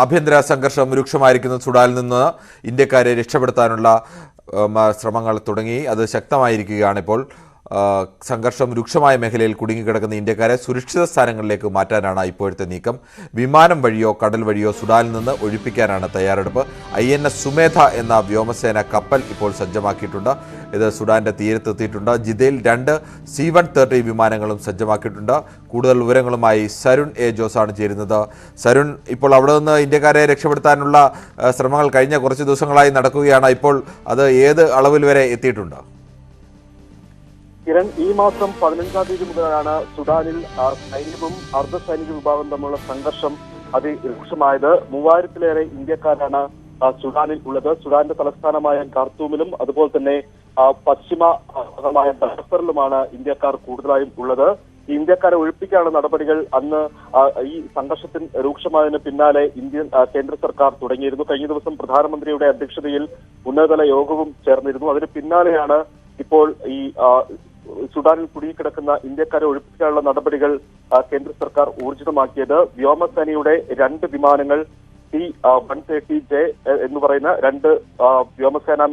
ആഭ്യന്തര സംഘർഷം രൂക്ഷമായിരിക്കുന്ന സുഡാനിൽ നിന്ന് ഇന്ത്യക്കാരെ രക്ഷപ്പെടുത്താനുള്ള ശ്രമങ്ങൾ തുടങ്ങി. അത് ശക്തമായിരിക്കുകയാണ്. ഇപ്പോൾ സംഘർഷം രൂക്ഷമായ മേഖലയിൽ കുടുങ്ങിക്കിടക്കുന്ന ഇന്ത്യക്കാരെ സുരക്ഷിത സ്ഥാനങ്ങളിലേക്ക് മാറ്റാനാണ് ഇപ്പോഴത്തെ നീക്കം. വിമാനം വഴിയോ കടൽ വഴിയോ സുഡാനിൽ നിന്ന് ഒഴിപ്പിക്കാനാണ് തയ്യാറെടുപ്പ്. INS സുമേധ എന്ന വ്യോമസേന കപ്പൽ ഇപ്പോൾ സജ്ജമാക്കിയിട്ടുണ്ട്. ഇത് സുഡാന്റെ തീരത്തെത്തിയിട്ടുണ്ട്. ജിദ്ദയിൽ 2 C-130 വിമാനങ്ങളും സജ്ജമാക്കിയിട്ടുണ്ട്. കൂടുതൽ വിവരങ്ങളുമായി സരുൺ എ ജോസാണ് ചേരുന്നത്. സരുൺ, ഇപ്പോൾ അവിടെ നിന്ന് ഇന്ത്യക്കാരെ രക്ഷപ്പെടുത്താനുള്ള ശ്രമങ്ങൾ കഴിഞ്ഞ കുറച്ച് ദിവസങ്ങളായി നടക്കുകയാണ്. ഇപ്പോൾ അത് ഏത് അളവിൽ വരെ എത്തിയിട്ടുണ്ട്? കിരൺ, ഈ മാസം 15-ാം തീയതി മുതലാണ് സുഡാനിൽ സൈന്യവും അർദ്ധസൈനിക വിഭാഗം തമ്മിലുള്ള സംഘർഷം അതിരൂക്ഷമായത്. 3000-ലേറെ ഇന്ത്യക്കാരാണ് സുഡാനിൽ ഉള്ളത്. സുഡാന്റെ തലസ്ഥാനമായ ഖാർത്തൂമിലും അതുപോലെ തന്നെ പശ്ചിമ ഭാഗമായ ദർഫറിലുമാണ് ഇന്ത്യക്കാർ കൂടുതലായും ഉള്ളത്. ഈ ഇന്ത്യക്കാരെ ഒഴിപ്പിക്കാനുള്ള നടപടികൾ അന്ന് ഈ സംഘർഷത്തിന് രൂക്ഷമായതിന് പിന്നാലെ കേന്ദ്ര സർക്കാർ തുടങ്ങിയിരുന്നു. കഴിഞ്ഞ ദിവസം പ്രധാനമന്ത്രിയുടെ അധ്യക്ഷതയിൽ ഉന്നതതല യോഗവും ചേർന്നിരുന്നു. അതിന് പിന്നാലെയാണ് ഇപ്പോൾ ഈ സുഡാനിൽ കുടുങ്ങിക്കിടക്കുന്ന ഇന്ത്യക്കാരെ ഒഴിപ്പിക്കാനുള്ള നടപടികൾ കേന്ദ്ര സർക്കാർ ഊർജിതമാക്കിയത്. വ്യോമസേനയുടെ 2 വിമാനങ്ങൾ C-130J എന്ന് പറയുന്ന 2 വ്യോമസേന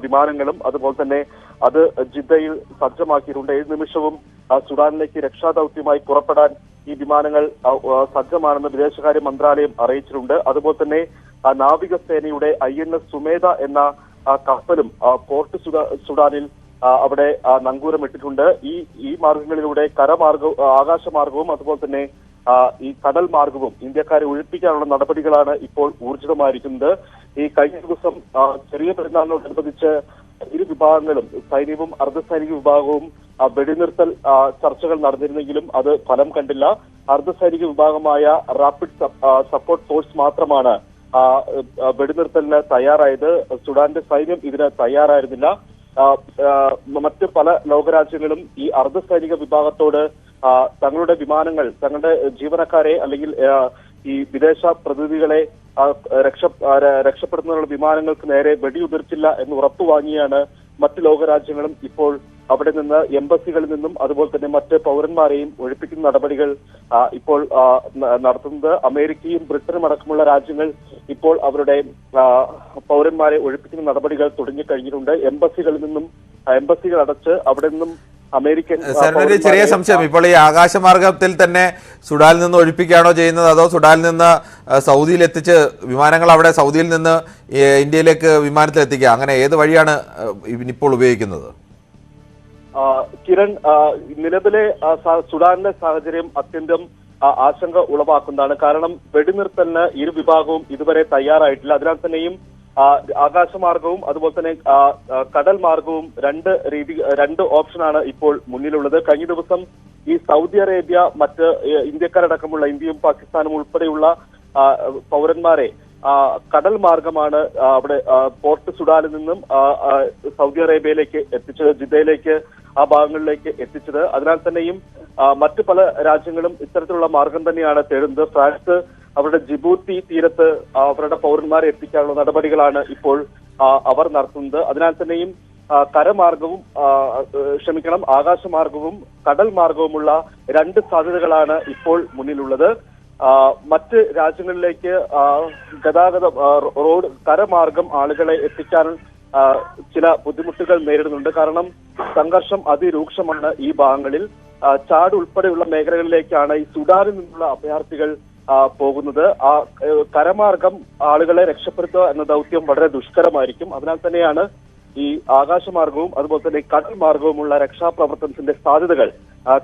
വിമാനങ്ങളും അതുപോലെ തന്നെ അത് ജിദ്ദയിൽ സജ്ജമാക്കിയിട്ടുണ്ട്. ഏത് നിമിഷവും സുഡാനിലേക്ക് രക്ഷാദൌത്യമായി പുറപ്പെടാൻ ഈ വിമാനങ്ങൾ സജ്ജമാണെന്ന് വിദേശകാര്യ മന്ത്രാലയം അറിയിച്ചിട്ടുണ്ട്. അതുപോലെ തന്നെ നാവികസേനയുടെ INS സുമേധ എന്ന കപ്പലും പോർട്ട് സുഡാനിൽ അവിടെ നങ്കൂരമിട്ടിട്ടുണ്ട്. ഈ മാർഗങ്ങളിലൂടെ കരമാർഗവും ആകാശമാർഗവും അതുപോലെ തന്നെ ഈ കടൽ മാർഗവും ഇന്ത്യക്കാരെ ഒഴിപ്പിക്കാനുള്ള നടപടികളാണ് ഇപ്പോൾ ഊർജിതമായിരിക്കുന്നത്. ഈ കഴിഞ്ഞ ദിവസം ചെറിയ പെരുന്നാളിനോടനുബന്ധിച്ച് ഇരു വിഭാഗങ്ങളും സൈന്യവും അർദ്ധസൈനിക വിഭാഗവും വെടിനിർത്തൽ ചർച്ചകൾ നടന്നിരുന്നെങ്കിലും അത് ഫലം കണ്ടില്ല. അർദ്ധസൈനിക വിഭാഗമായ റാപ്പിഡ് സപ്പോർട്ട് ഫോഴ്സ് മാത്രമാണ് വെടിനിർത്തലിന് തയ്യാറായത്. സുഡാന്റെ സൈന്യം ഇതിന് തയ്യാറായിരുന്നില്ല. മറ്റ് പല ലോകരാജ്യങ്ങളും ഈ അർദ്ധസൈനിക വിഭാഗത്തോട് തങ്ങളുടെ വിമാനങ്ങൾ, തങ്ങളുടെ ജീവനക്കാരെ അല്ലെങ്കിൽ ഈ വിദേശ പ്രതിനിധികളെ രക്ഷപ്പെടുത്തുന്നതിനുള്ള വിമാനങ്ങൾക്ക് നേരെ വെടിയുതിർച്ചില്ല എന്ന് ഉറപ്പുവാങ്ങിയാണ് മറ്റ് ലോകരാജ്യങ്ങളും ഇപ്പോൾ അവിടെ നിന്ന് എംബസികളിൽ നിന്നും അതുപോലെ തന്നെ മറ്റ് പൗരന്മാരെയും ഒഴിപ്പിക്കുന്ന നടപടികൾ ഇപ്പോൾ നടത്തുന്നത്. അമേരിക്കയും ബ്രിട്ടനും അടക്കമുള്ള രാജ്യങ്ങൾ ഇപ്പോൾ അവരുടെ പൗരന്മാരെ ഒഴിപ്പിക്കുന്ന നടപടികൾ തുടങ്ങിക്കഴിഞ്ഞിട്ടുണ്ട്. എംബസികൾ അടച്ച് അവിടെ നിന്നും അമേരിക്കൻ ചെറിയ സംശയം, ഇപ്പോൾ ഈ ആകാശമാർഗത്തിൽ തന്നെ സുഡാനിൽ നിന്ന് ഒഴിപ്പിക്കുകയാണോ ചെയ്യുന്നത്, അതോ സുഡാനിൽ നിന്ന് സൗദിയിൽ എത്തിച്ച് വിമാനങ്ങൾ അവിടെ സൗദിയിൽ നിന്ന് ഇന്ത്യയിലേക്ക് വിമാനത്തിൽ എത്തിക്കുക, അങ്ങനെ ഏത് വഴിയാണ് ഇപ്പോൾ ഉപയോഗിക്കുന്നത്? കിരൺ, നിലവിലെ സുഡാനിലെ സാഹചര്യം അത്യന്തം ആശങ്ക ഉളവാക്കുന്നതാണ്. കാരണം വെടിനിർത്തലിന് ഇരു വിഭാഗവും ഇതുവരെ തയ്യാറായിട്ടില്ല. അതിനാൽ തന്നെയും ആകാശമാർഗവും അതുപോലെ തന്നെ കടൽ മാർഗവും 2 ഓപ്ഷനാണ് ഇപ്പോൾ മുന്നിലുള്ളത്. കഴിഞ്ഞ ദിവസം ഈ സൗദി അറേബ്യ മറ്റ് ഇന്ത്യക്കാരടക്കമുള്ള ഇന്ത്യയും പാകിസ്ഥാനും ഉൾപ്പെടെയുള്ള പൗരന്മാരെ കടൽ മാർഗമാണ് അവിടെ പോർട്ട് സുഡാനിൽ നിന്നും സൗദി അറേബ്യയിലേക്ക് എത്തിച്ചത്, ജിദ്ദയിലേക്ക് ആ ഭാഗങ്ങളിലേക്ക് എത്തിച്ചത്. അതിനാൽ തന്നെയും മറ്റു പല രാജ്യങ്ങളും ഇത്തരത്തിലുള്ള മാർഗം തന്നെയാണ് തേടുന്നത്. ഫ്രാൻസ് അവരുടെ ജിബൂത്തി തീരത്ത് അവരുടെ പൗരന്മാരെ എത്തിക്കാനുള്ള നടപടികളാണ് ഇപ്പോൾ അവർ നടത്തുന്നത്. അതിനാൽ തന്നെയും കരമാർഗവും ആകാശമാർഗവും കടൽ മാർഗവുമുള്ള 2 സാധ്യതകളാണ് ഇപ്പോൾ മുന്നിലുള്ളത്. മറ്റ് രാജ്യങ്ങളിലേക്ക് റോഡ് കരമാർഗം ആളുകളെ എത്തിക്കാൻ ചില ബുദ്ധിമുട്ടുകൾ നേരിടുന്നുണ്ട്. കാരണം സംഘർഷം അതിരൂക്ഷമാണ് ഈ ഭാഗങ്ങളിൽ. ചാട് ഉൾപ്പെടെയുള്ള മേഖലകളിലേക്കാണ് ഈ സുഡാനിൽ നിന്നുള്ള അഭയാർത്ഥികൾ പോകുന്നത്. ആ കരമാർഗം ആളുകളെ രക്ഷപ്പെടുത്തുക എന്ന ദൗത്യം വളരെ ദുഷ്കരമായിരിക്കും. അതിനാൽ തന്നെയാണ് ഈ ആകാശമാർഗവും അതുപോലെ തന്നെ കടൽ മാർഗവുമുള്ള രക്ഷാപ്രവർത്തനത്തിന്റെ സാധ്യതകൾ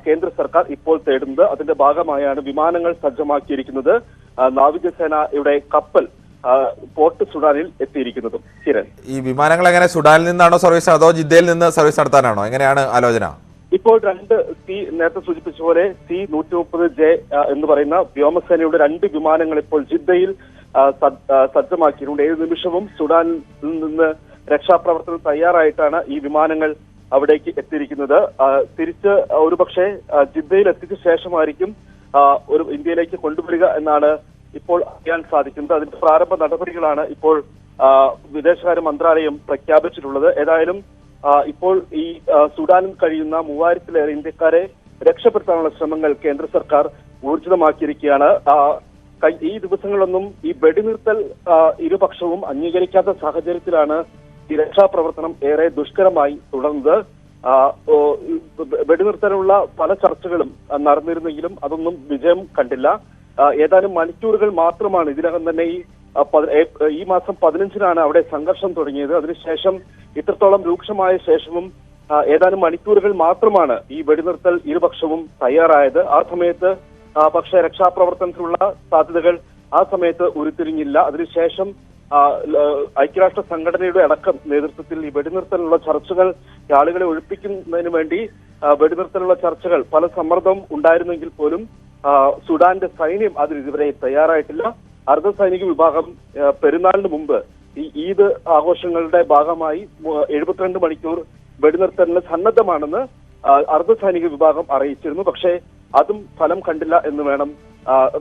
കേന്ദ്ര സർക്കാർ ഇപ്പോൾ തേടുന്നത്. അതിന്റെ ഭാഗമായാണ് വിമാനങ്ങൾ സജ്ജമാക്കിയിരിക്കുന്നത്. നാവികസേനയുടെ കപ്പൽ പോർട്ട് സുഡാനിൽ എത്തിയിരിക്കുന്നതും. കിരൺ, ഈ വിമാനങ്ങൾ എങ്ങനെ സുഡാനിൽ നിന്നാണോ സർവീസ്, അതോ ജിദ്ദയിൽ നിന്ന് സർവീസ് നടത്താനാണോ, എങ്ങനെയാണ് ആലോചന? ഇപ്പോൾ 2 നേരത്തെ സൂചിപ്പിച്ച പോലെ C-130J എന്ന് പറയുന്ന വ്യോമസേനയുടെ 2 വിമാനങ്ങൾ ഇപ്പോൾ ജിദ്ദയിൽ സജ്ജമാക്കിയിട്ടുണ്ട്. ഏത് നിമിഷവും സുഡാനിൽ നിന്ന് രക്ഷാപ്രവർത്തനം തയ്യാറായിട്ടാണ് ഈ വിമാനങ്ങൾ അവിടേക്ക് എത്തിയിരിക്കുന്നത്. തിരിച്ച് ഒരുപക്ഷെ ജിദ്ദയിൽ എത്തിച്ച ശേഷമായിരിക്കും ഇന്ത്യയിലേക്ക് കൊണ്ടുവരിക എന്നാണ് ഇപ്പോൾ അറിയാൻ സാധിക്കുന്നത്. അതിന്റെ പ്രാരംഭ നടപടികളാണ് ഇപ്പോൾ വിദേശകാര്യ മന്ത്രാലയം പ്രഖ്യാപിച്ചിട്ടുള്ളത്. ഏതായാലും ഇപ്പോൾ ഈ സുഡാനിൽ കഴിയുന്ന 3000-ലേറെ ഇന്ത്യക്കാരെ രക്ഷപ്പെടുത്താനുള്ള ശ്രമങ്ങൾ കേന്ദ്ര സർക്കാർ ഊർജിതമാക്കിയിരിക്കുകയാണ്. ഈ ദിവസങ്ങളൊന്നും ഈ വെടിനിർത്തൽ ഇരുപക്ഷവും അംഗീകരിക്കാത്ത സാഹചര്യത്തിലാണ് ഈ രക്ഷാപ്രവർത്തനം ഏറെ ദുഷ്കരമായി തുടർന്നത്. വെടിനിർത്താനുള്ള പല ചർച്ചകളും നടന്നിരുന്നെങ്കിലും അതൊന്നും വിജയം കണ്ടില്ല. ഏതാനും മണിക്കൂറുകൾ മാത്രമാണ് ഇതിനകം തന്നെ ഈ മാസം 15-നാണ് അവിടെ സംഘർഷം തുടങ്ങിയത്. അതിനുശേഷം ഇത്രത്തോളം രൂക്ഷമായ ശേഷവും ഏതാനും മണിക്കൂറുകൾ മാത്രമാണ് ഈ വെടിനിർത്തൽ ഇരുപക്ഷവും തയ്യാറായത്. ആ സമയത്ത് പക്ഷേ രക്ഷാപ്രവർത്തനത്തിനുള്ള സാധ്യതകൾ ആ സമയത്ത് ഉരുത്തിരിഞ്ഞില്ല. അതിനുശേഷം ഐക്യരാഷ്ട്ര സംഘടനയുടെ അടക്കം നേതൃത്വത്തിൽ ഈ വെടിനിർത്തലുള്ള ചർച്ചകൾ ആളുകളെ ഒഴിപ്പിക്കുന്നതിന് വേണ്ടി വെടിനിർത്തലുള്ള ചർച്ചകൾ പല സമ്മർദ്ദം ഉണ്ടായിരുന്നെങ്കിൽ പോലും സുഡാന്റെ സൈന്യം അതിന് ഇതുവരെ തയ്യാറായിട്ടില്ല. അർദ്ധ സൈനിക വിഭാഗം പെരുന്നാളിന് മുമ്പ് ഈ ഈദ് ആഘോഷങ്ങളുടെ ഭാഗമായി 72 മണിക്കൂർ വെടിനിർത്തലിന് സന്നദ്ധമാണെന്ന് അർദ്ധ സൈനിക വിഭാഗം അറിയിച്ചിരുന്നു. പക്ഷേ അതും ഫലം കണ്ടില്ല എന്ന് വേണം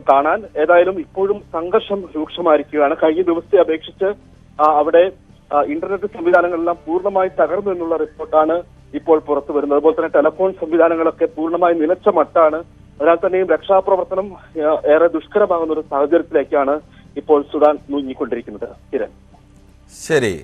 കാണാൻ. ഏതായാലും ഇപ്പോഴും സംഘർഷം രൂക്ഷമായിരിക്കുകയാണ്. കഴിഞ്ഞ ദിവസത്തെ അപേക്ഷിച്ച് അവിടെ ഇന്റർനെറ്റ് സംവിധാനങ്ങളെല്ലാം പൂർണ്ണമായി തകർന്നു എന്നുള്ള റിപ്പോർട്ടാണ് ഇപ്പോൾ പുറത്തു വരുന്നത്. അതുപോലെ തന്നെ ടെലിഫോൺ സംവിധാനങ്ങളൊക്കെ പൂർണ്ണമായി നിലച്ച മട്ടാണ്. അതിനാൽ തന്നെയും രക്ഷാപ്രവർത്തനം ഏറെ ദുഷ്കരമാകുന്ന ഒരു സാഹചര്യത്തിലേക്കാണ് ഇപ്പോൾ സുഡാൻ നീങ്ങിക്കൊണ്ടിരിക്കുന്നത്. കിരൺ, ശരി.